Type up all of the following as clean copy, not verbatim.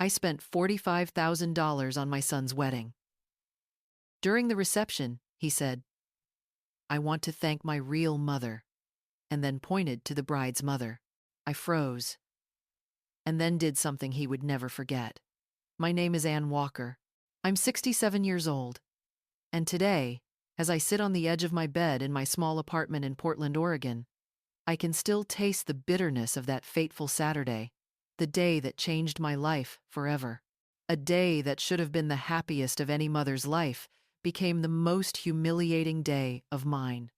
I spent $45,000 on my son's wedding. During the reception, he said, "I want to thank my real mother," and then pointed to the bride's mother. I froze, and then did something he would never forget. My name is Ann Walker. I'm 67 years old, and today, as I sit on the edge of my bed in my small apartment in Portland, Oregon, I can still taste the bitterness of that fateful Saturday, the day that changed my life forever. A day that should have been the happiest of any mother's life became the most humiliating day of mine.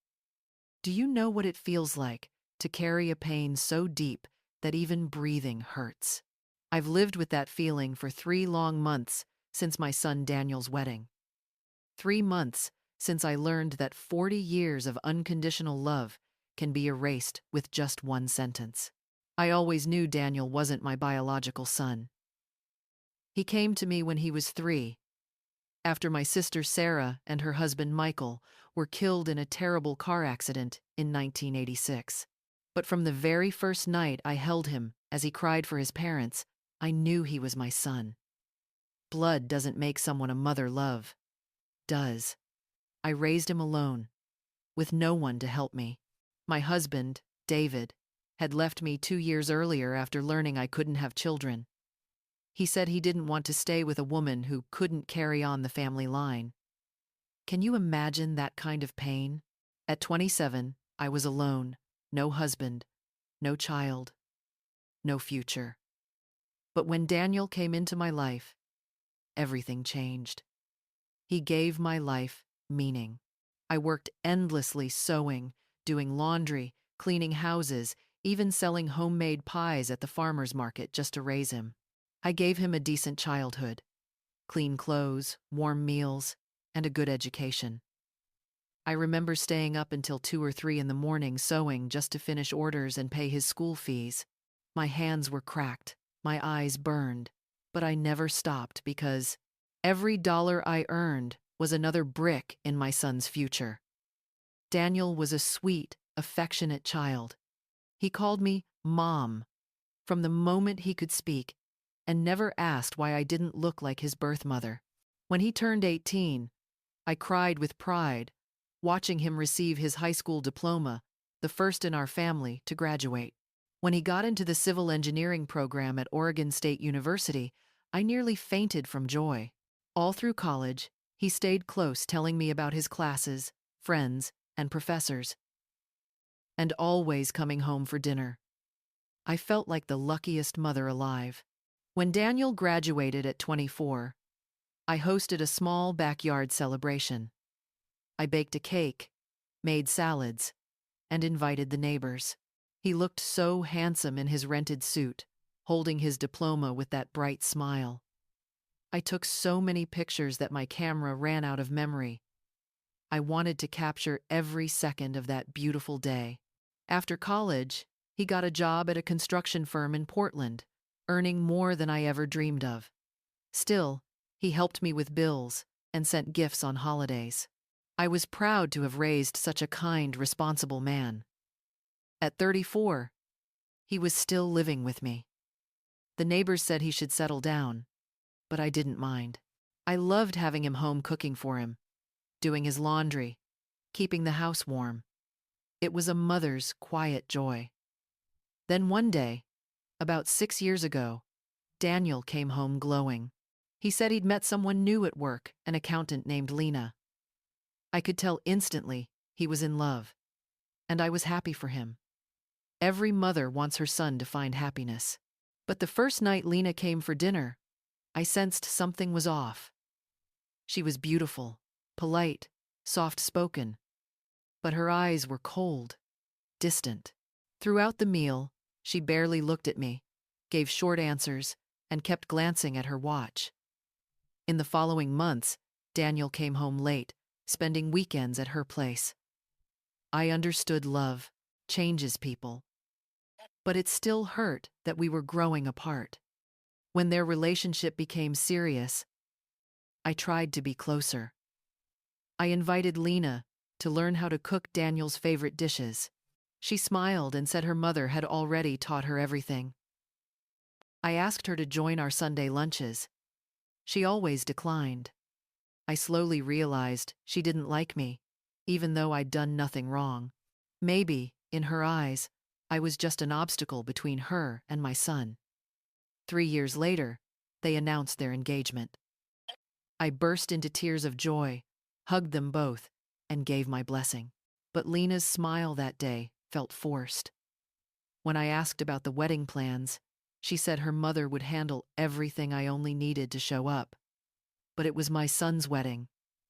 Do you know what it feels like to carry a pain so deep that even breathing hurts? I've lived with that feeling for 3 long months since my son Daniel's wedding. 3 months since I learned that 40 years of unconditional love can be erased with just one sentence. I always knew Daniel wasn't my biological son. He came to me when he was 3, after my sister Sarah and her husband Michael were killed in a terrible car accident in 1986. But from the very first night I held him as he cried for his parents, I knew he was my son. Blood doesn't make someone a mother love, does. I raised him alone, with no one to help me. My husband, David, had left me 2 years earlier after learning I couldn't have children. He said he didn't want to stay with a woman who couldn't carry on the family line. Can you imagine that kind of pain? At 27, I was alone, no husband, no child, no future. But when Daniel came into my life, everything changed. He gave my life meaning. I worked endlessly sewing, doing laundry, cleaning houses, even selling homemade pies at the farmer's market just to raise him. I gave him a decent childhood, clean clothes, warm meals, and a good education. I remember staying up until 2 or 3 in the morning sewing just to finish orders and pay his school fees. My hands were cracked, my eyes burned, but I never stopped because every dollar I earned was another brick in my son's future. Daniel was a sweet, affectionate child. He called me Mom from the moment he could speak, and never asked why I didn't look like his birth mother. When he turned 18, I cried with pride, watching him receive his high school diploma, the first in our family to graduate. When he got into the civil engineering program at Oregon State University, I nearly fainted from joy. All through college, he stayed close, telling me about his classes, friends, and professors, and always coming home for dinner. I felt like the luckiest mother alive. When Daniel graduated at 24, I hosted a small backyard celebration. I baked a cake, made salads, and invited the neighbors. He looked so handsome in his rented suit, holding his diploma with that bright smile. I took so many pictures that my camera ran out of memory. I wanted to capture every second of that beautiful day. After college, he got a job at a construction firm in Portland, earning more than I ever dreamed of. Still, he helped me with bills and sent gifts on holidays. I was proud to have raised such a kind, responsible man. At 34, he was still living with me. The neighbors said he should settle down, but I didn't mind. I loved having him home cooking for him, doing his laundry, keeping the house warm. It was a mother's quiet joy. Then one day, about 6 years ago, Daniel came home glowing. He said he'd met someone new at work, an accountant named Lena. I could tell instantly he was in love, and I was happy for him. Every mother wants her son to find happiness. But the first night Lena came for dinner, I sensed something was off. She was beautiful, polite, soft-spoken, but her eyes were cold, distant. Throughout the meal, she barely looked at me, gave short answers, and kept glancing at her watch. In the following months, Daniel came home late, spending weekends at her place. I understood love changes people, but it still hurt that we were growing apart. When their relationship became serious, I tried to be closer. I invited Lena to learn how to cook Daniel's favorite dishes. She smiled and said her mother had already taught her everything. I asked her to join our Sunday lunches. She always declined. I slowly realized she didn't like me, even though I'd done nothing wrong. Maybe, in her eyes, I was just an obstacle between her and my son. 3 years later, they announced their engagement. I burst into tears of joy, hugged them both, and gave my blessing. But Lena's smile that day felt forced. When I asked about the wedding plans, she said her mother would handle everything. I only needed to show up. But it was my son's wedding,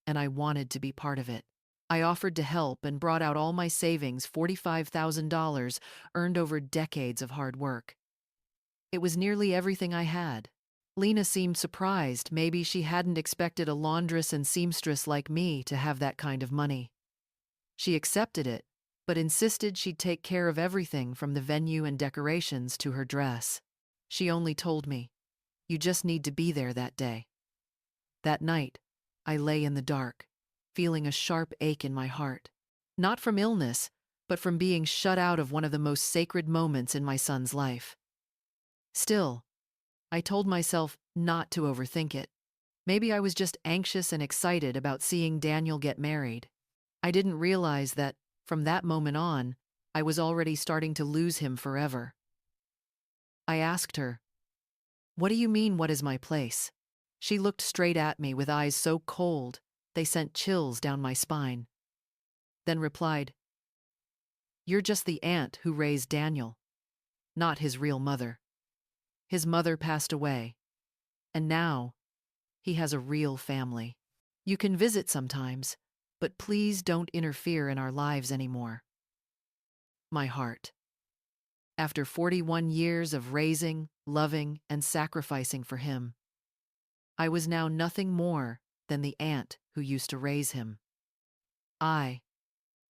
and I wanted to be part of it. I offered to help and brought out all my savings, $45,000 earned over decades of hard work. It was nearly everything I had. Lena seemed surprised. Maybe she hadn't expected a laundress and seamstress like me to have that kind of money. She accepted it, but insisted she'd take care of everything from the venue and decorations to her dress. She only told me, "You just need to be there that day." That night, I lay in the dark, feeling a sharp ache in my heart. Not from illness, but from being shut out of one of the most sacred moments in my son's life. Still, I told myself not to overthink it. Maybe I was just anxious and excited about seeing Daniel get married. I didn't realize that, from that moment on, I was already starting to lose him forever. I asked her, "What do you mean, what is my place?" She looked straight at me with eyes so cold, they sent chills down my spine. Then replied, "You're just the aunt who raised Daniel, not his real mother. His mother passed away, and now he has a real family. You can visit sometimes, but please don't interfere in our lives anymore." My heart. After 41 years of raising, loving, and sacrificing for him, I was now nothing more than the aunt who used to raise him. I,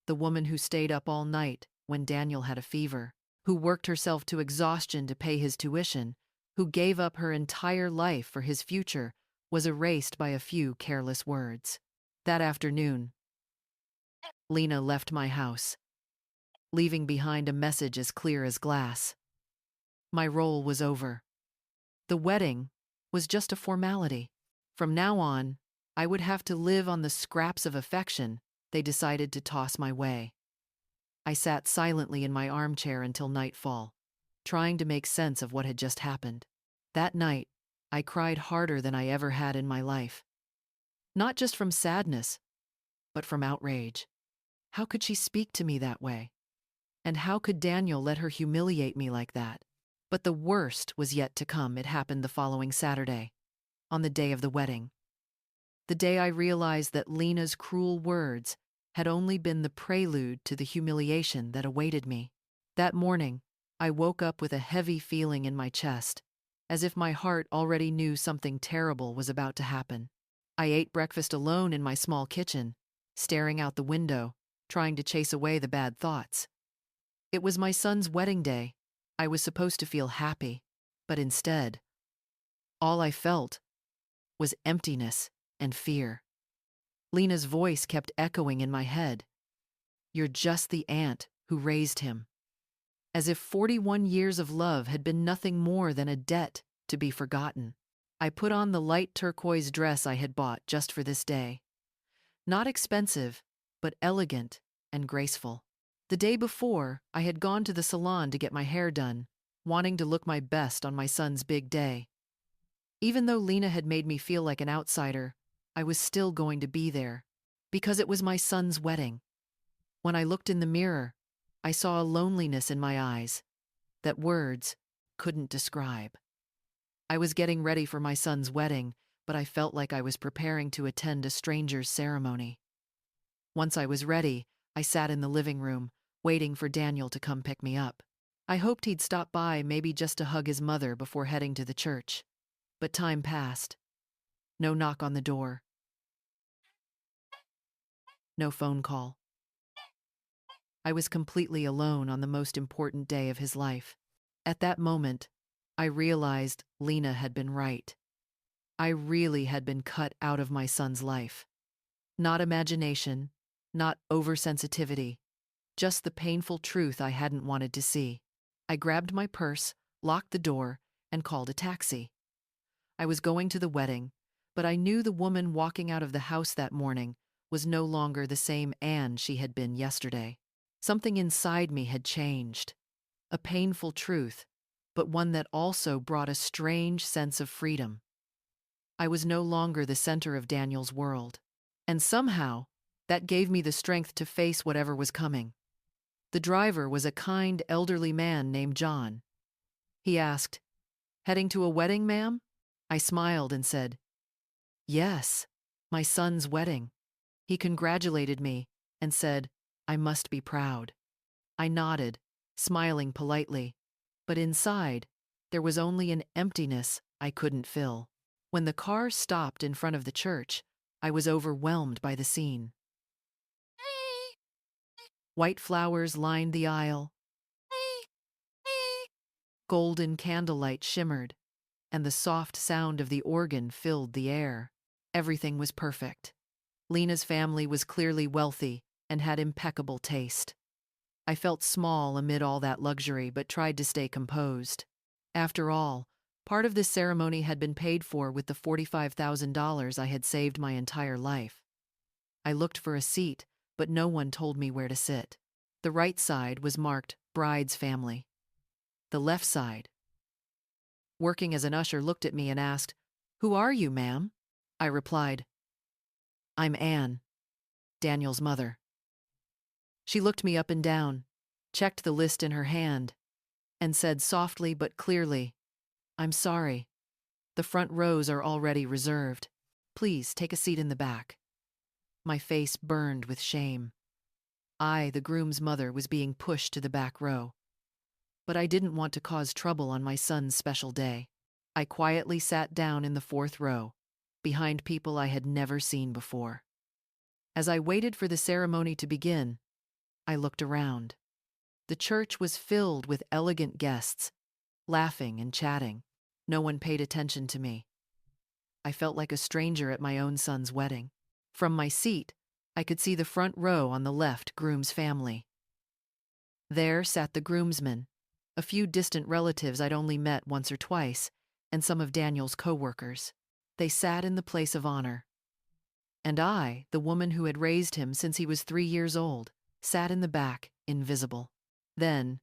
the woman who stayed up all night when Daniel had a fever, who worked herself to exhaustion to pay his tuition, who gave up her entire life for his future, was erased by a few careless words. That afternoon, Lena left my house, leaving behind a message as clear as glass. My role was over. The wedding was just a formality. From now on, I would have to live on the scraps of affection they decided to toss my way. I sat silently in my armchair until nightfall, trying to make sense of what had just happened. That night, I cried harder than I ever had in my life. Not just from sadness, but from outrage. How could she speak to me that way? And how could Daniel let her humiliate me like that? But the worst was yet to come. It happened the following Saturday, on the day of the wedding. The day I realized that Lena's cruel words had only been the prelude to the humiliation that awaited me. That morning, I woke up with a heavy feeling in my chest, as if my heart already knew something terrible was about to happen. I ate breakfast alone in my small kitchen, staring out the window, trying to chase away the bad thoughts. It was my son's wedding day. I was supposed to feel happy, but instead, all I felt was emptiness and fear. Lena's voice kept echoing in my head. "You're just the aunt who raised him." As if 41 years of love had been nothing more than a debt to be forgotten. I put on the light turquoise dress I had bought just for this day. Not expensive, but elegant and graceful. The day before, I had gone to the salon to get my hair done, wanting to look my best on my son's big day. Even though Lena had made me feel like an outsider, I was still going to be there, because it was my son's wedding. When I looked in the mirror, I saw a loneliness in my eyes that words couldn't describe. I was getting ready for my son's wedding, but I felt like I was preparing to attend a stranger's ceremony. Once I was ready, I sat in the living room, waiting for Daniel to come pick me up. I hoped he'd stop by, maybe just to hug his mother before heading to the church. But time passed. No knock on the door. No phone call. I was completely alone on the most important day of his life. At that moment, I realized Lena had been right. I really had been cut out of my son's life. Not imagination, not oversensitivity, just the painful truth I hadn't wanted to see. I grabbed my purse, locked the door, and called a taxi. I was going to the wedding, but I knew the woman walking out of the house that morning was no longer the same Anne she had been yesterday. Something inside me had changed. A painful truth, but one that also brought a strange sense of freedom. I was no longer the center of Daniel's world. And somehow, that gave me the strength to face whatever was coming. The driver was a kind, elderly man named John. He asked, "Heading to a wedding, ma'am?" I smiled and said, "Yes, my son's wedding." He congratulated me and said, "I must be proud." I nodded, smiling politely, but inside, there was only an emptiness I couldn't fill. When the car stopped in front of the church, I was overwhelmed by the scene. White flowers lined the aisle, golden candlelight shimmered, and the soft sound of the organ filled the air. Everything was perfect. Lena's family was clearly wealthy and had impeccable taste. I felt small amid all that luxury but tried to stay composed. After all, part of this ceremony had been paid for with the $45,000 I had saved my entire life. I looked for a seat, but no one told me where to sit. The right side was marked Bride's Family. The left side, working as an usher, looked at me and asked, "Who are you, ma'am?" I replied, "I'm Anne, Daniel's mother." She looked me up and down, checked the list in her hand, and said softly but clearly, "I'm sorry. The front rows are already reserved. Please take a seat in the back." My face burned with shame. I, the groom's mother, was being pushed to the back row. But I didn't want to cause trouble on my son's special day. I quietly sat down in the fourth row, behind people I had never seen before. As I waited for the ceremony to begin, I looked around. The church was filled with elegant guests, laughing and chatting. No one paid attention to me. I felt like a stranger at my own son's wedding. From my seat, I could see the front row on the left groom's family. There sat the groomsmen, a few distant relatives I'd only met once or twice, and some of Daniel's co-workers. They sat in the place of honor. And I, the woman who had raised him since he was 3 years old, sat in the back, invisible. Then,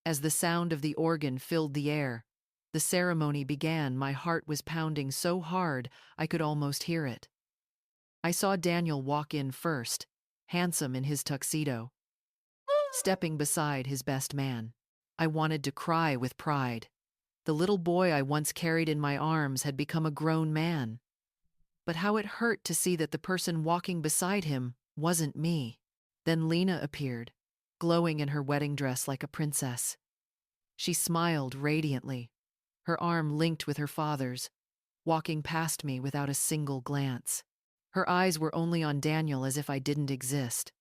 as the sound of the organ filled the air, the ceremony began. My heart was pounding so hard I could almost hear it. I saw Daniel walk in first, handsome in his tuxedo, stepping beside his best man. I wanted to cry with pride. The little boy I once carried in my arms had become a grown man. But how it hurt to see that the person walking beside him wasn't me. Then Lena appeared, glowing in her wedding dress like a princess. She smiled radiantly, her arm linked with her father's, walking past me without a single glance. Her eyes were only on Daniel, as if I didn't exist.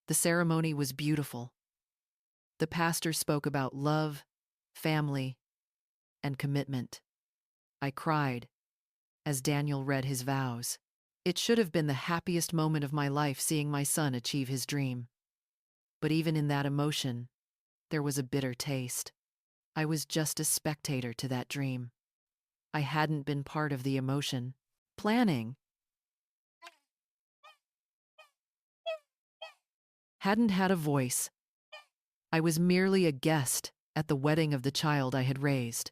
The ceremony was beautiful. The pastor spoke about love, family, and commitment. I cried as Daniel read his vows. It should have been the happiest moment of my life, seeing my son achieve his dream. But even in that emotion, there was a bitter taste. I was just a spectator to that dream. I hadn't been part of the emotion. Planning hadn't had a voice. I was merely a guest at the wedding of the child I had raised.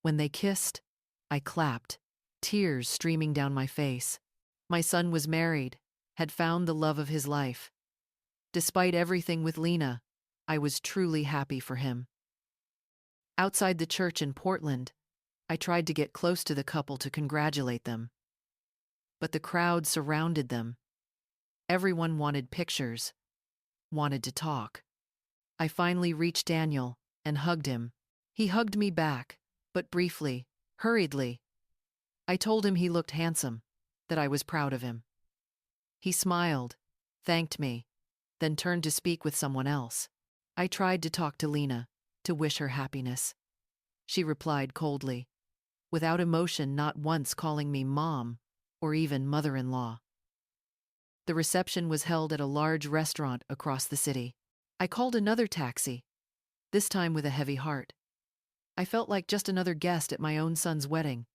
When they kissed, I clapped, tears streaming down my face. My son was married, had found the love of his life. Despite everything with Lena, I was truly happy for him. Outside the church in Portland, I tried to get close to the couple to congratulate them. But the crowd surrounded them. Everyone wanted pictures, wanted to talk. I finally reached Daniel and hugged him. He hugged me back, but briefly, hurriedly. I told him he looked handsome, that I was proud of him. He smiled, thanked me, then turned to speak with someone else. I tried to talk to Lena, to wish her happiness. She replied coldly, without emotion, not once calling me mom or even mother-in-law. The reception was held at a large restaurant across the city. I called another taxi, this time with a heavy heart. I felt like just another guest at my own son's wedding.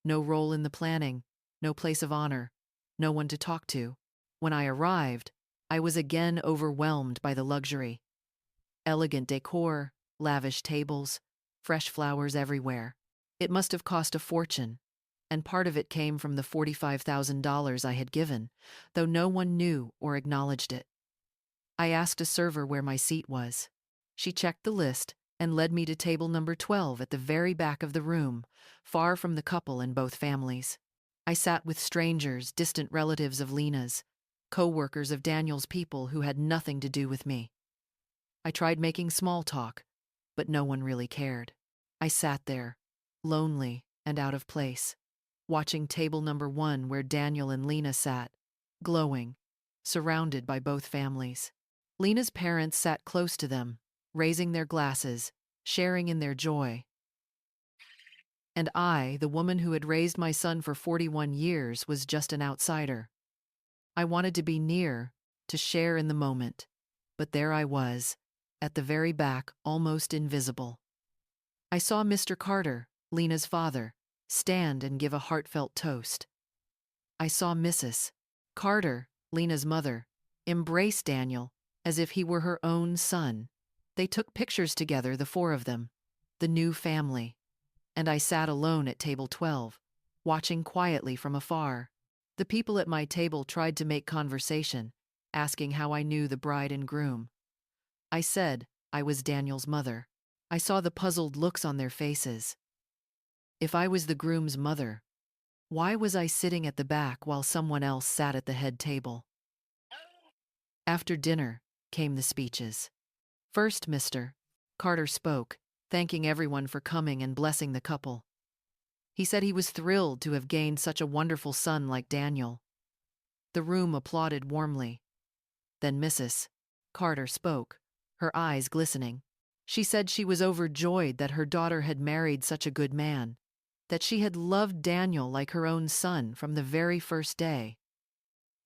No role in the planning, no place of honor, no one to talk to. When I arrived, I was again overwhelmed by the luxury. Elegant decor, lavish tables, fresh flowers everywhere. It must have cost a fortune, and part of it came from the $45,000 I had given, though no one knew or acknowledged it. I asked a server where my seat was. She checked the list and led me to table number 12 at the very back of the room, far from the couple and both families. I sat with strangers, distant relatives of Lena's, co-workers of Daniel's people who had nothing to do with me. I tried making small talk, but no one really cared. I sat there, lonely and out of place, watching table number 1 where Daniel and Lena sat, glowing, surrounded by both families. Lena's parents sat close to them, raising their glasses, sharing in their joy. And I, the woman who had raised my son for 41 years, was just an outsider. I wanted to be near, to share in the moment, but there I was, at the very back, almost invisible. I saw Mr. Carter, Lena's father, stand and give a heartfelt toast. I saw Mrs. Carter, Lena's mother, embrace Daniel as if he were her own son. They took pictures together, the four of them, the new family. And I sat alone at table 12, watching quietly from afar. The people at my table tried to make conversation, asking how I knew the bride and groom. I said I was Daniel's mother. I saw the puzzled looks on their faces. If I was the groom's mother, why was I sitting at the back while someone else sat at the head table? After dinner came the speeches. First, Mr. Carter spoke, thanking everyone for coming and blessing the couple. He said he was thrilled to have gained such a wonderful son like Daniel. The room applauded warmly. Then Mrs. Carter spoke, her eyes glistening. She said she was overjoyed that her daughter had married such a good man, that she had loved Daniel like her own son from the very first day.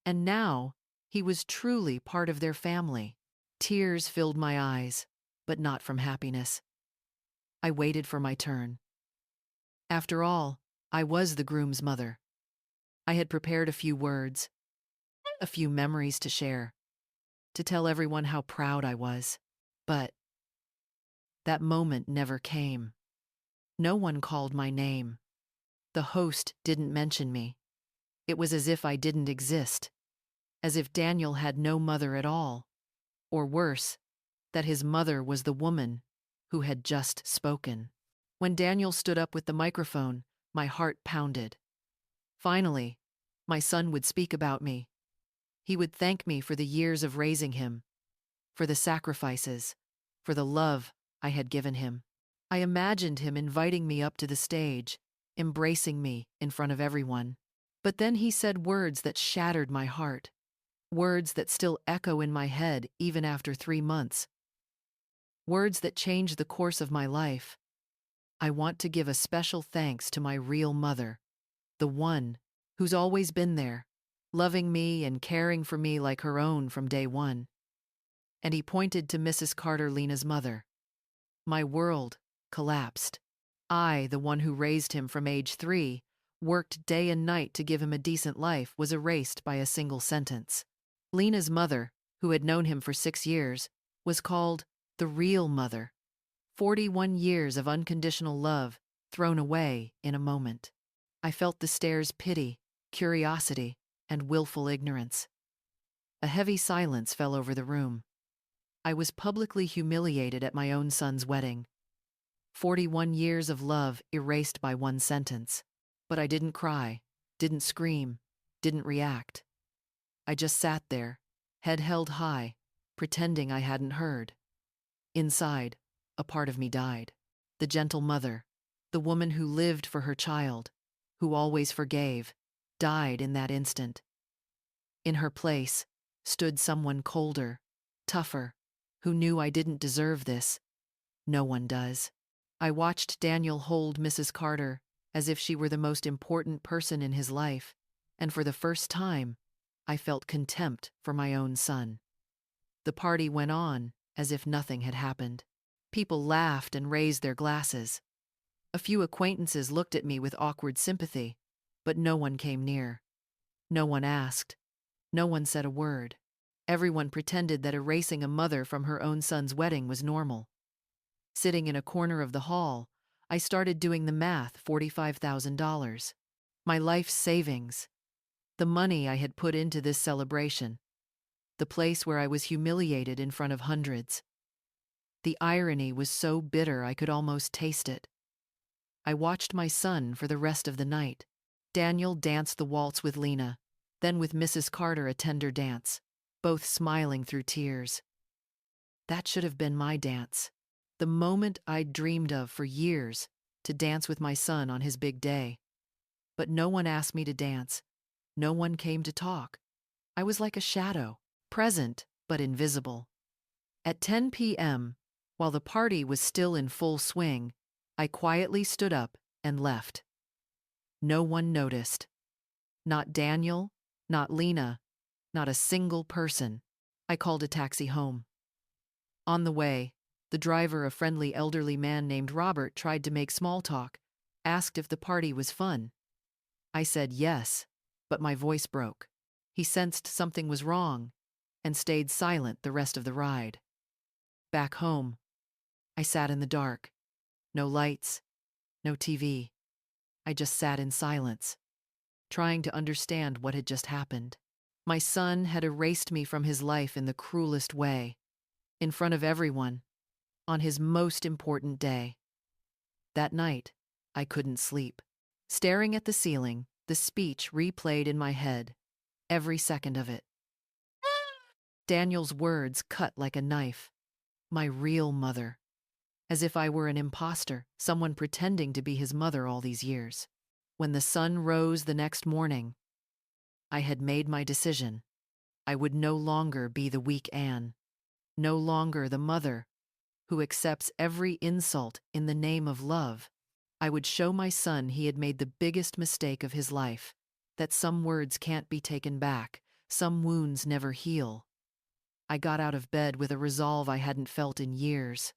And now he was truly part of their family. Tears filled my eyes, but not from happiness. I waited for my turn. After all, I was the groom's mother. I had prepared a few words, a few memories to share, to tell everyone how proud I was. But that moment never came. No one called my name. The host didn't mention me. It was as if I didn't exist, as if Daniel had no mother at all, or worse, that his mother was the woman who had just spoken. When Daniel stood up with the microphone, my heart pounded. Finally, my son would speak about me. He would thank me for the years of raising him, for the sacrifices, for the love I had given him. I imagined him inviting me up to the stage, embracing me in front of everyone. But then he said words that shattered my heart, words that still echo in my head even after 3 months, words that changed the course of my life. I want to give a special thanks to my real mother, the one who's always been there, loving me and caring for me like her own from day one. And he pointed to Mrs. Carter, Lena's mother. My world collapsed. I, the one who raised him from age 3, worked day and night to give him a decent life, was erased by a single sentence. Lena's mother, who had known him for 6 years, was called the real mother. 41 years of unconditional love thrown away in a moment. I felt the stare's pity, curiosity, and willful ignorance. A heavy silence fell over the room. I was publicly humiliated at my own son's wedding. 41 years of love erased by one sentence. But I didn't cry, didn't scream, didn't react. I just sat there, head held high, pretending I hadn't heard. Inside, a part of me died. The gentle mother, the woman who lived for her child, who always forgave, died in that instant. In her place stood someone colder, tougher, who knew I didn't deserve this. No one does. I watched Daniel hold Mrs. Carter as if she were the most important person in his life, and for the first time, I felt contempt for my own son. The party went on as if nothing had happened. People laughed and raised their glasses. A few acquaintances looked at me with awkward sympathy, but no one came near. No one asked. No one said a word. Everyone pretended that erasing a mother from her own son's wedding was normal. Sitting in a corner of the hall, I started doing the math. $45,000. My life's savings. The money I had put into this celebration. The place where I was humiliated in front of hundreds. The irony was so bitter I could almost taste it. I watched my son for the rest of the night. Daniel danced the waltz with Lena, then with Mrs. Carter a tender dance, both smiling through tears. That should have been my dance. The moment I'd dreamed of for years, to dance with my son on his big day. But no one asked me to dance. No one came to talk. I was like a shadow, present but invisible. At 10 p.m., while the party was still in full swing, I quietly stood up and left. No one noticed. Not Daniel, not Lena, not a single person. I called a taxi home. On the way, the driver, a friendly elderly man named Robert, tried to make small talk, asked if the party was fun. I said yes, but my voice broke. He sensed something was wrong and stayed silent the rest of the ride. Back home, I sat in the dark. No lights, no TV. I just sat in silence, trying to understand what had just happened. My son had erased me from his life in the cruelest way, in front of everyone, on his most important day. That night, I couldn't sleep. Staring at the ceiling, the speech replayed in my head, every second of it. Daniel's words cut like a knife. My real mother. As if I were an imposter, someone pretending to be his mother all these years. When the sun rose the next morning, I had made my decision. I would no longer be the weak Anne. No longer the mother who accepts every insult in the name of love. I would show my son he had made the biggest mistake of his life, that some words can't be taken back, some wounds never heal. I got out of bed with a resolve I hadn't felt in years.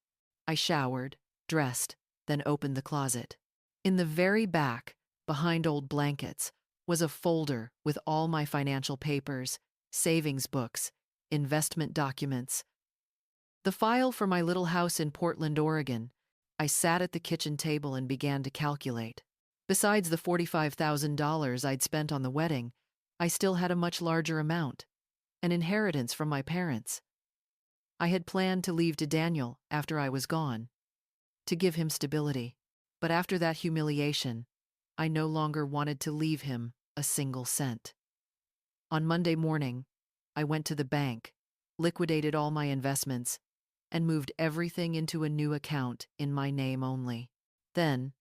I showered, dressed, then opened the closet. In the very back, behind old blankets, was a folder with all my financial papers, savings books, investment documents. The file for my little house in Portland, Oregon. I sat at the kitchen table and began to calculate. Besides the $45,000 I'd spent on the wedding, I still had a much larger amount, an inheritance from my parents. I had planned to leave to Daniel after I was gone, to give him stability. But after that humiliation, I no longer wanted to leave him a single cent. On Monday morning, I went to the bank, liquidated all my investments, and moved everything into a new account in my name only. Then,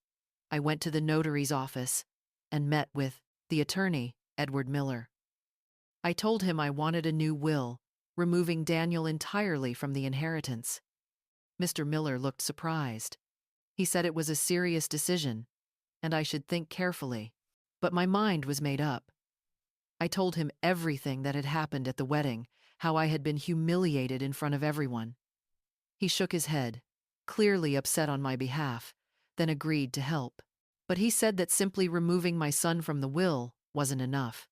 I went to the notary's office and met with the attorney, Edward Miller. I told him I wanted a new will, removing Daniel entirely from the inheritance. Mr. Miller looked surprised. He said it was a serious decision, and I should think carefully. But my mind was made up. I told him everything that had happened at the wedding, how I had been humiliated in front of everyone. He shook his head, clearly upset on my behalf, then agreed to help. But he said that simply removing my son from the will wasn't enough.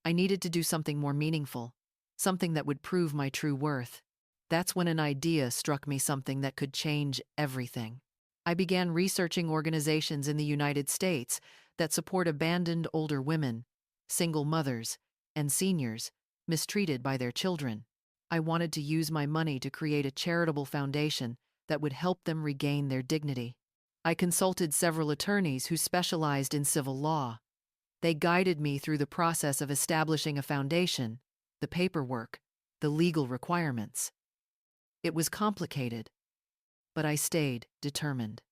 I needed to do something more meaningful, something that would prove my true worth. That's when an idea struck me, something that could change everything. I began researching organizations in the United States that support abandoned older women, single mothers, and seniors mistreated by their children. I wanted to use my money to create a charitable foundation that would help them regain their dignity. I consulted several attorneys who specialized in civil law. They guided me through the process of establishing a foundation, the paperwork, the legal requirements. It was complicated, but I stayed determined.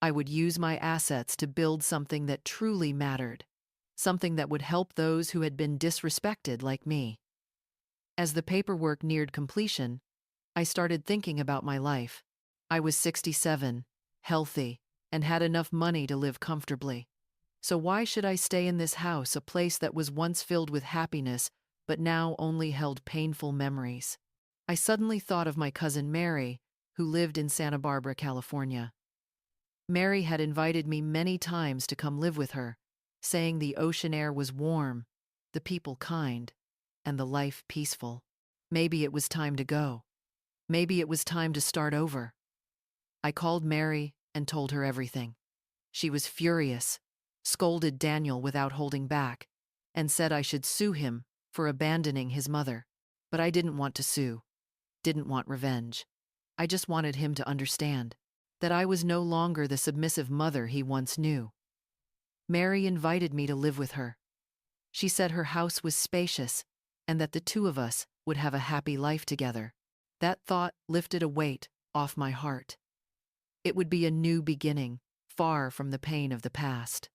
I would use my assets to build something that truly mattered, something that would help those who had been disrespected like me. As the paperwork neared completion, I started thinking about my life. I was 67, healthy, and had enough money to live comfortably. So why should I stay in this house, a place that was once filled with happiness, but now only held painful memories? I suddenly thought of my cousin Mary, who lived in Santa Barbara, California. Mary had invited me many times to come live with her, saying the ocean air was warm, the people kind, and the life peaceful. Maybe it was time to go. Maybe it was time to start over. I called Mary and told her everything. She was furious, scolded Daniel without holding back, and said I should sue him for abandoning his mother. But I didn't want to sue, didn't want revenge. I just wanted him to understand that I was no longer the submissive mother he once knew. Mary invited me to live with her. She said her house was spacious and that the two of us would have a happy life together. That thought lifted a weight off my heart. It would be a new beginning, far from the pain of the past.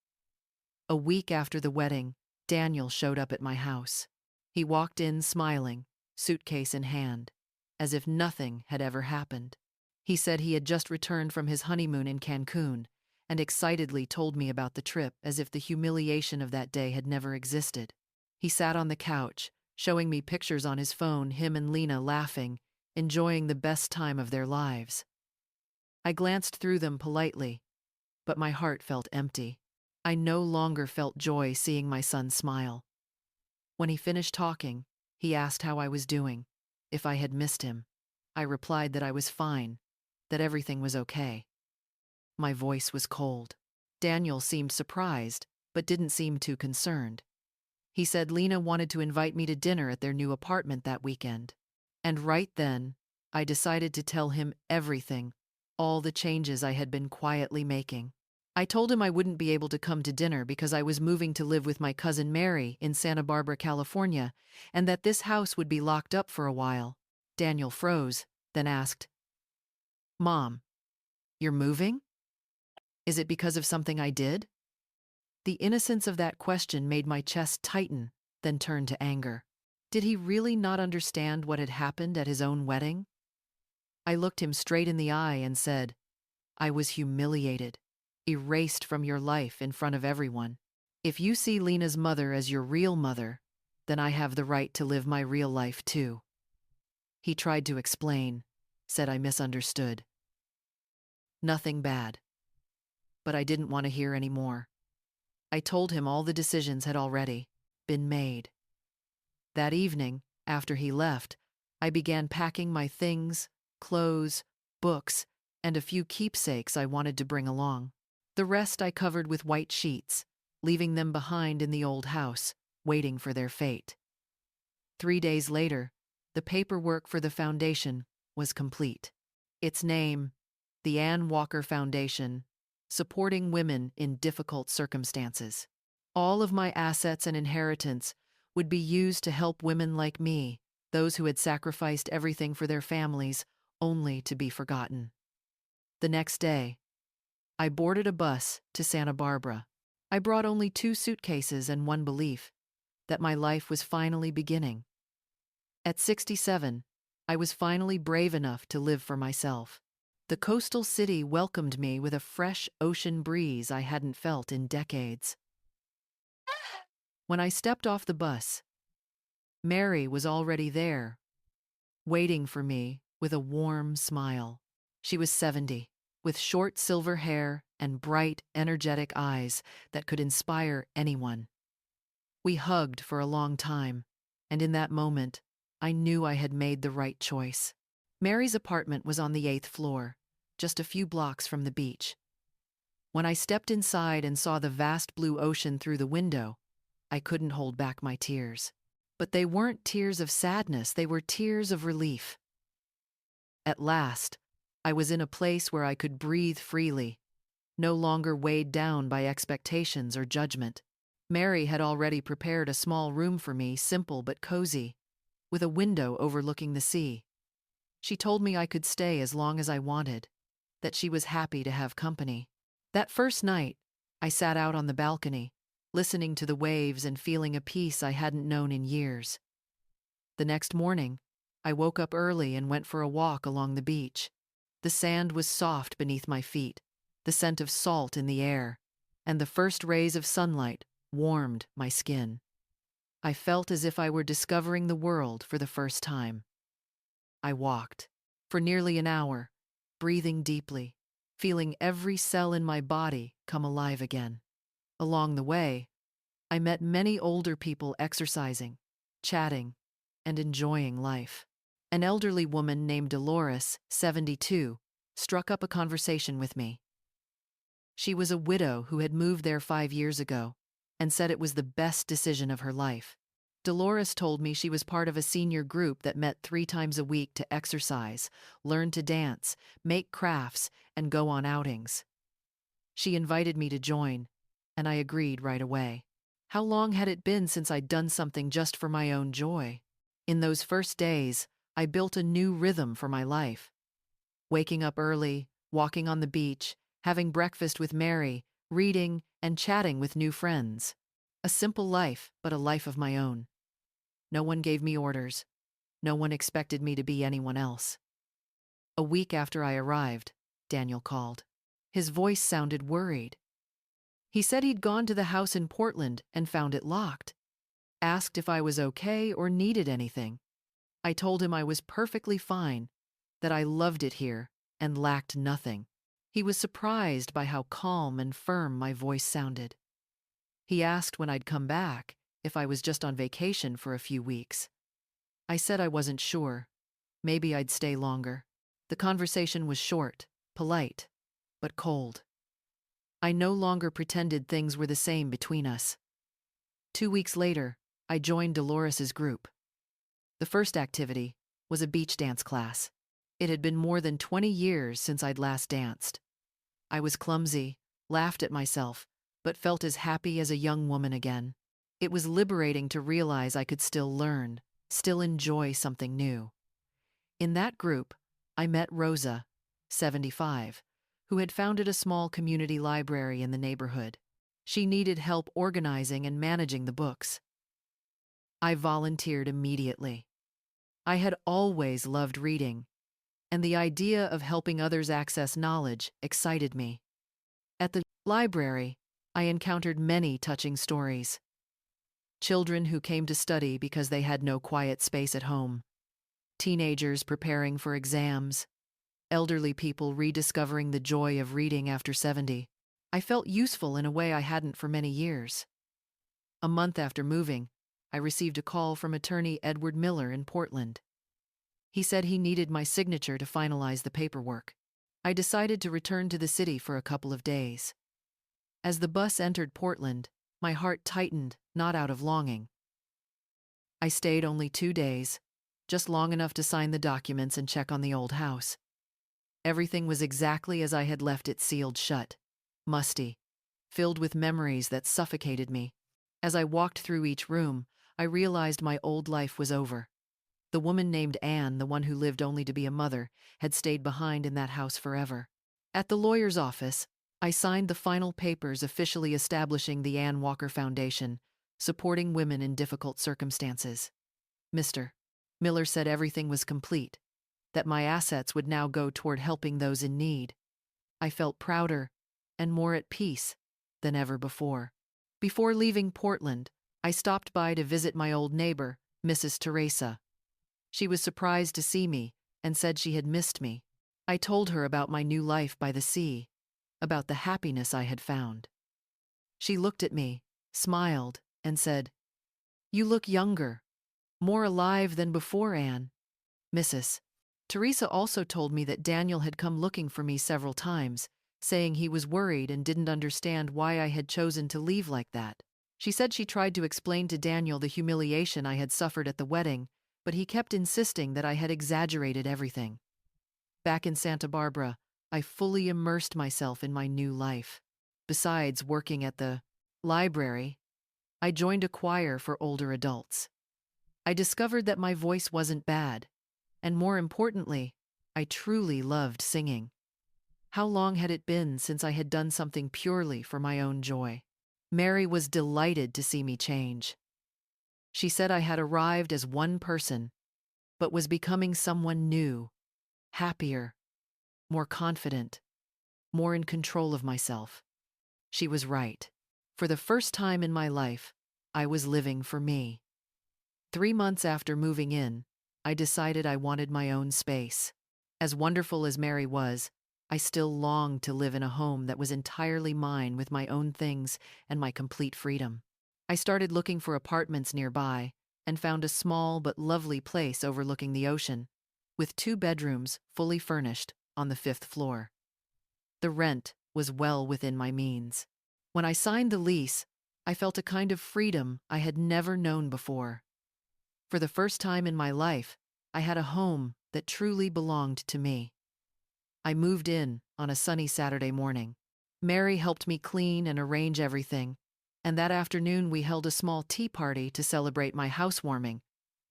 A week after the wedding, Daniel showed up at my house. He walked in smiling, suitcase in hand, as if nothing had ever happened. He said he had just returned from his honeymoon in Cancun and excitedly told me about the trip as if the humiliation of that day had never existed. He sat on the couch, showing me pictures on his phone, him and Lena laughing, enjoying the best time of their lives. I glanced through them politely, but my heart felt empty. I no longer felt joy seeing my son smile. When he finished talking, he asked how I was doing, if I had missed him. I replied that I was fine, that everything was okay. My voice was cold. Daniel seemed surprised, but didn't seem too concerned. He said Lena wanted to invite me to dinner at their new apartment that weekend. And right then, I decided to tell him everything, all the changes I had been quietly making. I told him I wouldn't be able to come to dinner because I was moving to live with my cousin Mary in Santa Barbara, California, and that this house would be locked up for a while. Daniel froze, then asked, "Mom, you're moving? Is it because of something I did?" The innocence of that question made my chest tighten, then turn to anger. Did he really not understand what had happened at his own wedding? I looked him straight in the eye and said, "I was humiliated, erased from your life in front of everyone. If you see Lena's mother as your real mother, then I have the right to live my real life too." He tried to explain, said I misunderstood. Nothing bad. But I didn't want to hear any more. I told him all the decisions had already been made. That evening, after he left, I began packing my things, clothes, books, and a few keepsakes I wanted to bring along. The rest I covered with white sheets, leaving them behind in the old house, waiting for their fate. 3 days later, the paperwork for the foundation was complete. Its name, the Ann Walker Foundation, supporting women in difficult circumstances. All of my assets and inheritance would be used to help women like me, those who had sacrificed everything for their families, only to be forgotten. The next day, I boarded a bus to Santa Barbara. I brought only 2 suitcases and one belief, that my life was finally beginning. At 67, I was finally brave enough to live for myself. The coastal city welcomed me with a fresh ocean breeze I hadn't felt in decades. When I stepped off the bus, Mary was already there, waiting for me with a warm smile. She was 70, with short silver hair and bright, energetic eyes that could inspire anyone. We hugged for a long time, and in that moment, I knew I had made the right choice. Mary's apartment was on the 8th floor, just a few blocks from the beach. When I stepped inside and saw the vast blue ocean through the window, I couldn't hold back my tears. But they weren't tears of sadness, they were tears of relief. At last, I was in a place where I could breathe freely, no longer weighed down by expectations or judgment. Mary had already prepared a small room for me, simple but cozy, with a window overlooking the sea. She told me I could stay as long as I wanted, that she was happy to have company. That first night, I sat out on the balcony, listening to the waves and feeling a peace I hadn't known in years. The next morning, I woke up early and went for a walk along the beach. The sand was soft beneath my feet, the scent of salt in the air, and the first rays of sunlight warmed my skin. I felt as if I were discovering the world for the first time. I walked for nearly an hour, breathing deeply, feeling every cell in my body come alive again. Along the way, I met many older people exercising, chatting, and enjoying life. An elderly woman named Dolores, 72, struck up a conversation with me. She was a widow who had moved there 5 years ago and said it was the best decision of her life. Dolores told me she was part of a senior group that met 3 times a week to exercise, learn to dance, make crafts, and go on outings. She invited me to join, and I agreed right away. How long had it been since I'd done something just for my own joy? In those first days, I built a new rhythm for my life. Waking up early, walking on the beach, having breakfast with Mary, reading, and chatting with new friends. A simple life, but a life of my own. No one gave me orders. No one expected me to be anyone else. A week after I arrived, Daniel called. His voice sounded worried. He said he'd gone to the house in Portland and found it locked. Asked if I was okay or needed anything. I told him I was perfectly fine, that I loved it here and lacked nothing. He was surprised by how calm and firm my voice sounded. He asked when I'd come back, if I was just on vacation for a few weeks. I said I wasn't sure. Maybe I'd stay longer. The conversation was short, polite, but cold. I no longer pretended things were the same between us. 2 weeks later, I joined Dolores's group. The first activity was a beach dance class. It had been more than 20 years since I'd last danced. I was clumsy, laughed at myself, but felt as happy as a young woman again. It was liberating to realize I could still learn, still enjoy something new. In that group, I met Rosa, 75, who had founded a small community library in the neighborhood. She needed help organizing and managing the books. I volunteered immediately. I had always loved reading, and the idea of helping others access knowledge excited me. At the library, I encountered many touching stories. Children who came to study because they had no quiet space at home. Teenagers preparing for exams. Elderly people rediscovering the joy of reading after 70. I felt useful in a way I hadn't for many years. A month after moving, I received a call from attorney Edward Miller in Portland. He said he needed my signature to finalize the paperwork. I decided to return to the city for a couple of days. As the bus entered Portland, my heart tightened, not out of longing. I stayed only 2 days, just long enough to sign the documents and check on the old house. Everything was exactly as I had left it, sealed shut, musty, filled with memories that suffocated me. As I walked through each room, I realized my old life was over. The woman named Anne, the one who lived only to be a mother, had stayed behind in that house forever. At the lawyer's office, I signed the final papers officially establishing the Anne Walker Foundation, supporting women in difficult circumstances. Mr. Miller said everything was complete, that my assets would now go toward helping those in need. I felt prouder and more at peace than ever before. Before leaving Portland, I stopped by to visit my old neighbor, Mrs. Teresa. She was surprised to see me and said she had missed me. I told her about my new life by the sea, about the happiness I had found. She looked at me, smiled, and said, "You look younger, more alive than before, Anne." Mrs. Teresa also told me that Daniel had come looking for me several times, saying he was worried and didn't understand why I had chosen to leave like that. She said she tried to explain to Daniel the humiliation I had suffered at the wedding, but he kept insisting that I had exaggerated everything. Back in Santa Barbara, I fully immersed myself in my new life. Besides working at the library, I joined a choir for older adults. I discovered that my voice wasn't bad, and more importantly, I truly loved singing. How long had it been since I had done something purely for my own joy? Mary was delighted to see me change. She said I had arrived as one person, but was becoming someone new, happier, more confident, more in control of myself. She was right. For the first time in my life, I was living for me. 3 months after moving in, I decided I wanted my own space. As wonderful as Mary was, I still longed to live in a home that was entirely mine with my own things and my complete freedom. I started looking for apartments nearby and found a small but lovely place overlooking the ocean, with 2 bedrooms fully furnished on the 5th floor. The rent was well within my means. When I signed the lease, I felt a kind of freedom I had never known before. For the first time in my life, I had a home that truly belonged to me. I moved in on a sunny Saturday morning. Mary helped me clean and arrange everything, and that afternoon we held a small tea party to celebrate my housewarming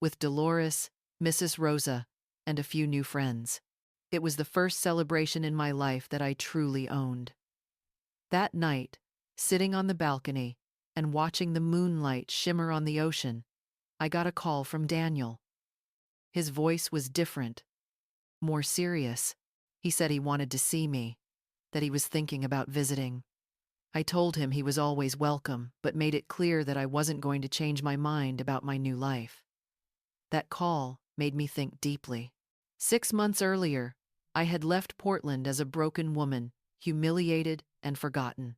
with Dolores, Mrs. Rosa, and a few new friends. It was the first celebration in my life that I truly owned. That night, sitting on the balcony and watching the moonlight shimmer on the ocean, I got a call from Daniel. His voice was different, more serious. He said he wanted to see me, that he was thinking about visiting. I told him he was always welcome, but made it clear that I wasn't going to change my mind about my new life. That call made me think deeply. 6 months earlier, I had left Portland as a broken woman, humiliated and forgotten.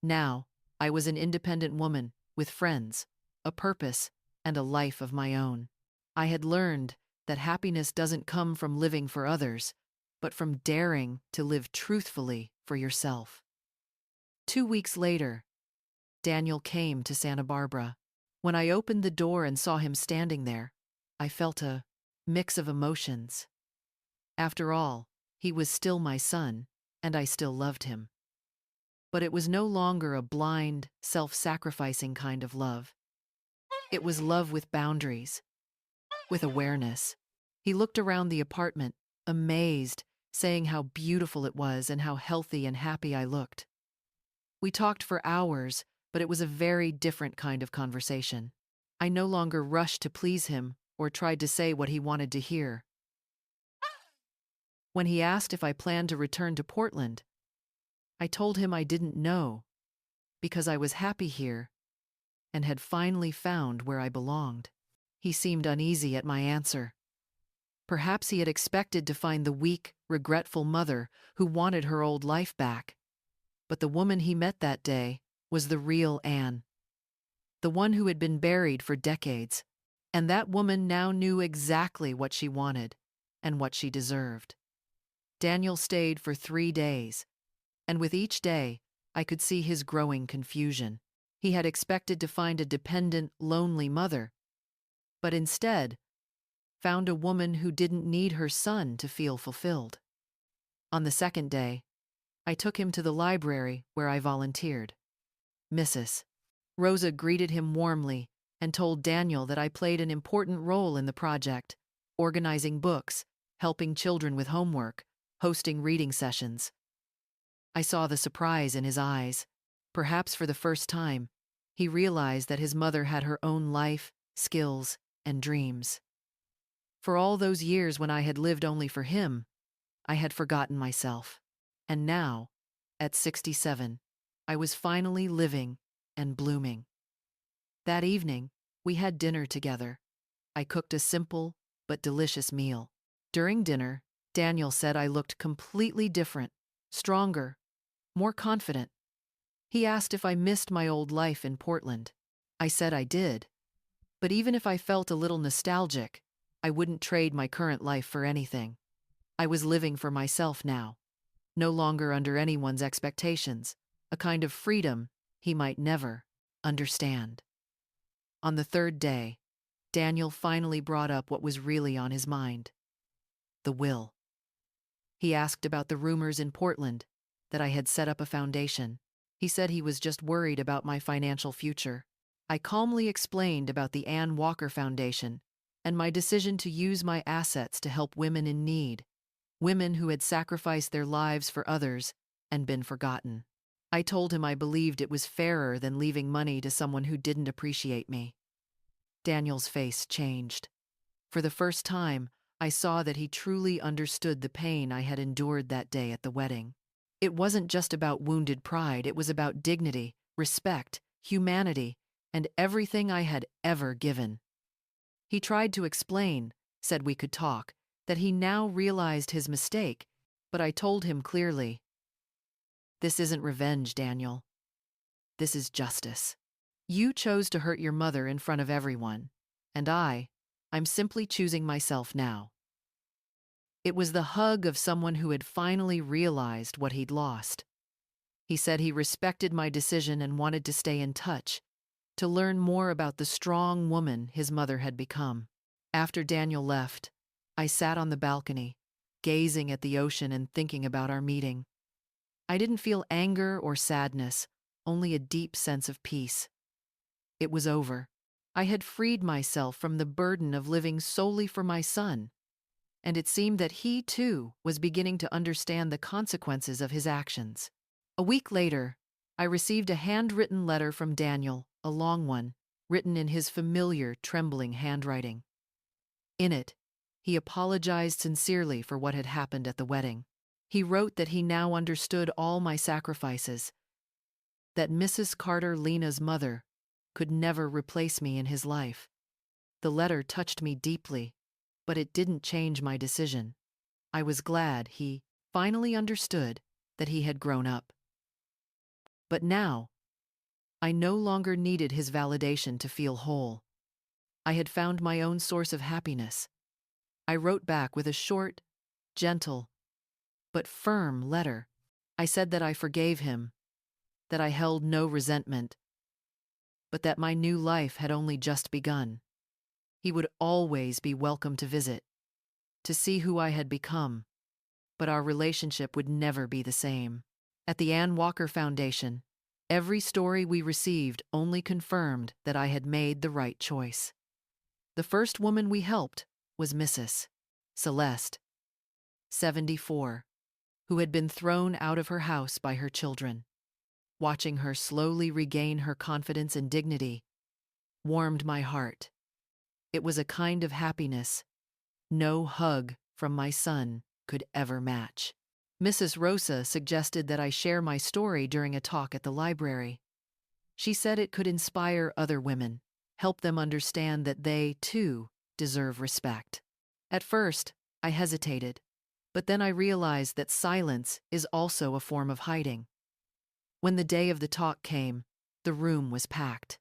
Now, I was an independent woman with friends, a purpose, and a life of my own. I had learned that happiness doesn't come from living for others, but from daring to live truthfully for yourself. 2 weeks later, Daniel came to Santa Barbara. When I opened the door and saw him standing there, I felt a mix of emotions. After all, he was still my son, and I still loved him. But it was no longer a blind, self-sacrificing kind of love. It was love with boundaries, with awareness. He looked around the apartment, amazed, saying how beautiful it was and how healthy and happy I looked. We talked for hours, but it was a very different kind of conversation. I no longer rushed to please him or tried to say what he wanted to hear. When he asked if I planned to return to Portland, I told him I didn't know, because I was happy here and had finally found where I belonged. He seemed uneasy at my answer. Perhaps he had expected to find the weak, regretful mother who wanted her old life back. But the woman he met that day was the real Anne, the one who had been buried for decades, and that woman now knew exactly what she wanted and what she deserved. Daniel stayed for 3 days, and with each day, I could see his growing confusion. He had expected to find a dependent, lonely mother, but instead found a woman who didn't need her son to feel fulfilled. On the second day, I took him to the library where I volunteered. Mrs. Rosa greeted him warmly and told Daniel that I played an important role in the project, organizing books, helping children with homework, hosting reading sessions. I saw the surprise in his eyes. Perhaps for the first time, he realized that his mother had her own life, skills, and dreams. For all those years when I had lived only for him, I had forgotten myself. And now, at 67, I was finally living and blooming. That evening, we had dinner together. I cooked a simple but delicious meal. During dinner, Daniel said I looked completely different, stronger, more confident. He asked if I missed my old life in Portland. I said I did. But even if I felt a little nostalgic, I wouldn't trade my current life for anything. I was living for myself now, no longer under anyone's expectations, a kind of freedom he might never understand. On the third day, Daniel finally brought up what was really on his mind: the will. He asked about the rumors in Portland that I had set up a foundation. He said he was just worried about my financial future. I calmly explained about the Ann Walker Foundation and my decision to use my assets to help women in need, women who had sacrificed their lives for others and been forgotten. I told him I believed it was fairer than leaving money to someone who didn't appreciate me. Daniel's face changed. For the first time, I saw that he truly understood the pain I had endured that day at the wedding. It wasn't just about wounded pride, it was about dignity, respect, humanity, and everything I had ever given. He tried to explain, said we could talk, that he now realized his mistake, but I told him clearly, "This isn't revenge, Daniel. This is justice. You chose to hurt your mother in front of everyone, and I'm simply choosing myself now." It was the hug of someone who had finally realized what he'd lost. He said he respected my decision and wanted to stay in touch, to learn more about the strong woman his mother had become. After Daniel left, I sat on the balcony, gazing at the ocean and thinking about our meeting. I didn't feel anger or sadness, only a deep sense of peace. It was over. I had freed myself from the burden of living solely for my son, and it seemed that he, too, was beginning to understand the consequences of his actions. A week later, I received a handwritten letter from Daniel, a long one, written in his familiar, trembling handwriting. In it, he apologized sincerely for what had happened at the wedding. He wrote that he now understood all my sacrifices, that Mrs. Carter, Lena's mother, could never replace me in his life. The letter touched me deeply, but it didn't change my decision. I was glad he finally understood that he had grown up. But now, I no longer needed his validation to feel whole. I had found my own source of happiness. I wrote back with a short, gentle, but firm letter. I said that I forgave him, that I held no resentment, but that my new life had only just begun. He would always be welcome to visit, to see who I had become, but our relationship would never be the same. At the Ann Walker Foundation, every story we received only confirmed that I had made the right choice. The first woman we helped was Mrs. Celeste, 74, who had been thrown out of her house by her children. Watching her slowly regain her confidence and dignity warmed my heart. It was a kind of happiness no hug from my son could ever match. Mrs. Rosa suggested that I share my story during a talk at the library. She said it could inspire other women, help them understand that they, too, deserve respect. At first, I hesitated, but then I realized that silence is also a form of hiding. When the day of the talk came, the room was packed.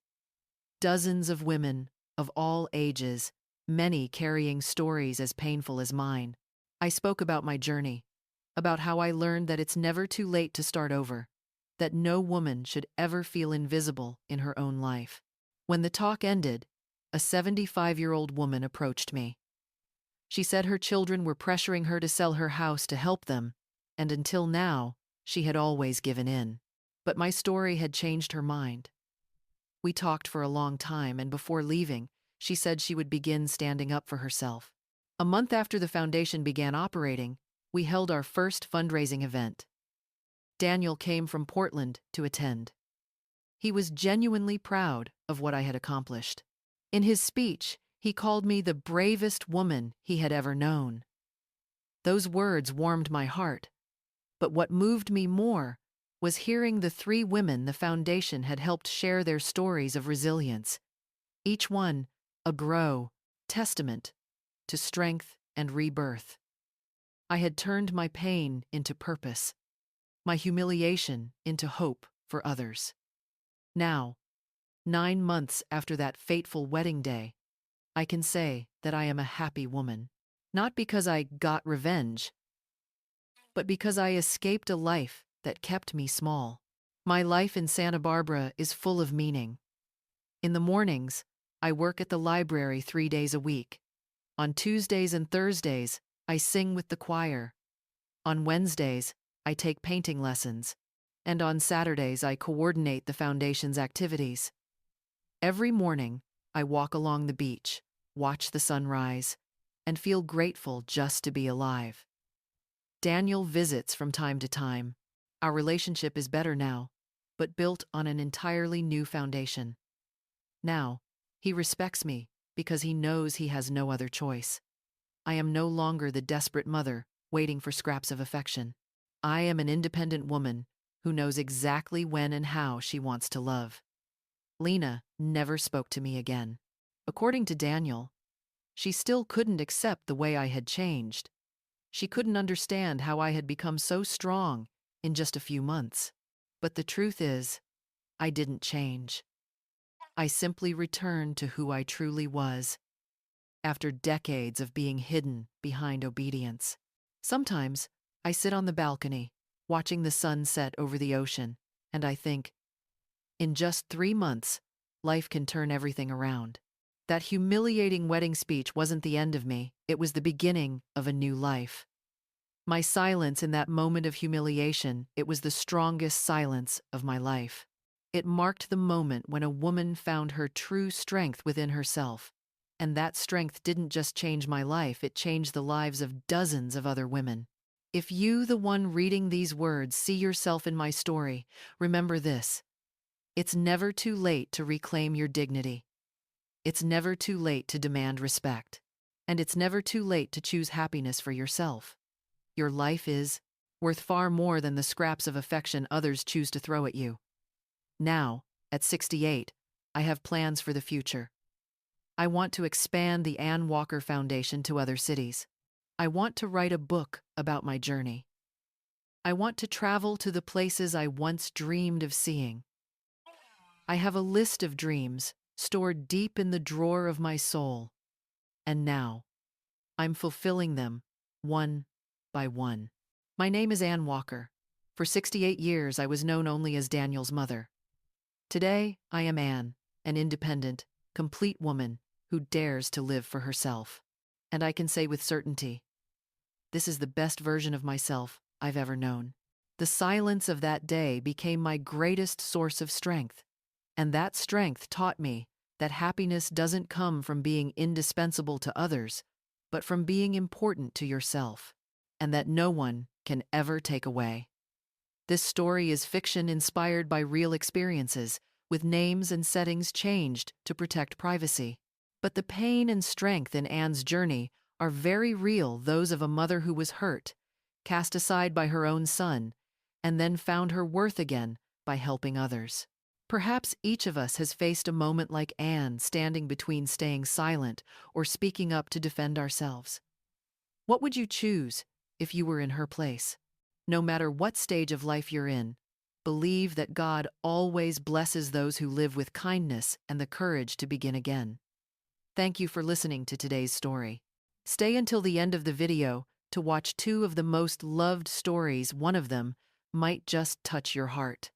Dozens of women, of all ages, many carrying stories as painful as mine. I spoke about my journey, about how I learned that it's never too late to start over, that no woman should ever feel invisible in her own life. When the talk ended, a 75-year-old woman approached me. She said her children were pressuring her to sell her house to help them, and until now, she had always given in. But my story had changed her mind. We talked for a long time, and before leaving, she said she would begin standing up for herself. A month after the foundation began operating, we held our first fundraising event. Daniel came from Portland to attend. He was genuinely proud of what I had accomplished. In his speech, he called me the bravest woman he had ever known. Those words warmed my heart, but what moved me more was hearing the 3 women the foundation had helped share their stories of resilience, each one a testament to strength and rebirth. I had turned my pain into purpose, my humiliation into hope for others. Now, 9 months after that fateful wedding day, I can say that I am a happy woman, not because I got revenge, but because I escaped a life that kept me small. My life in Santa Barbara is full of meaning. In the mornings, I work at the library 3 days a week. On Tuesdays and Thursdays, I sing with the choir. On Wednesdays, I take painting lessons. And on Saturdays, I coordinate the foundation's activities. Every morning, I walk along the beach, watch the sunrise, and feel grateful just to be alive. Daniel visits from time to time. Our relationship is better now, but built on an entirely new foundation. Now, he respects me because he knows he has no other choice. I am no longer the desperate mother waiting for scraps of affection. I am an independent woman who knows exactly when and how she wants to love. Lena never spoke to me again. According to Daniel, she still couldn't accept the way I had changed. She couldn't understand how I had become so strong in just a few months. But the truth is, I didn't change. I simply returned to who I truly was after decades of being hidden behind obedience. Sometimes I sit on the balcony, watching the sun set over the ocean, and I think, in just 3 months, life can turn everything around. That humiliating wedding speech wasn't the end of me, it was the beginning of a new life. My silence in that moment of humiliation, it was the strongest silence of my life. It marked the moment when a woman found her true strength within herself. And that strength didn't just change my life, it changed the lives of dozens of other women. If you, the one reading these words, see yourself in my story, remember this. It's never too late to reclaim your dignity. It's never too late to demand respect. And it's never too late to choose happiness for yourself. Your life is worth far more than the scraps of affection others choose to throw at you. Now, at 68, I have plans for the future. I want to expand the Ann Walker Foundation to other cities. I want to write a book about my journey. I want to travel to the places I once dreamed of seeing. I have a list of dreams stored deep in the drawer of my soul. And now, I'm fulfilling them, one by one. My name is Ann Walker. For 68 years, I was known only as Daniel's mother. Today, I am Ann, an independent, complete woman who dares to live for herself. And I can say with certainty, this is the best version of myself I've ever known. The silence of that day became my greatest source of strength. And that strength taught me that happiness doesn't come from being indispensable to others, but from being important to yourself, and that no one can ever take away. This story is fiction inspired by real experiences, with names and settings changed to protect privacy. But the pain and strength in Ann's journey are very real, those of a mother who was hurt, cast aside by her own son, and then found her worth again by helping others. Perhaps each of us has faced a moment like Ann, standing between staying silent or speaking up to defend ourselves. What would you choose if you were in her place? No matter what stage of life you're in, believe that God always blesses those who live with kindness and the courage to begin again. Thank you for listening to today's story. Stay until the end of the video to watch two of the most loved stories. One of them might just touch your heart.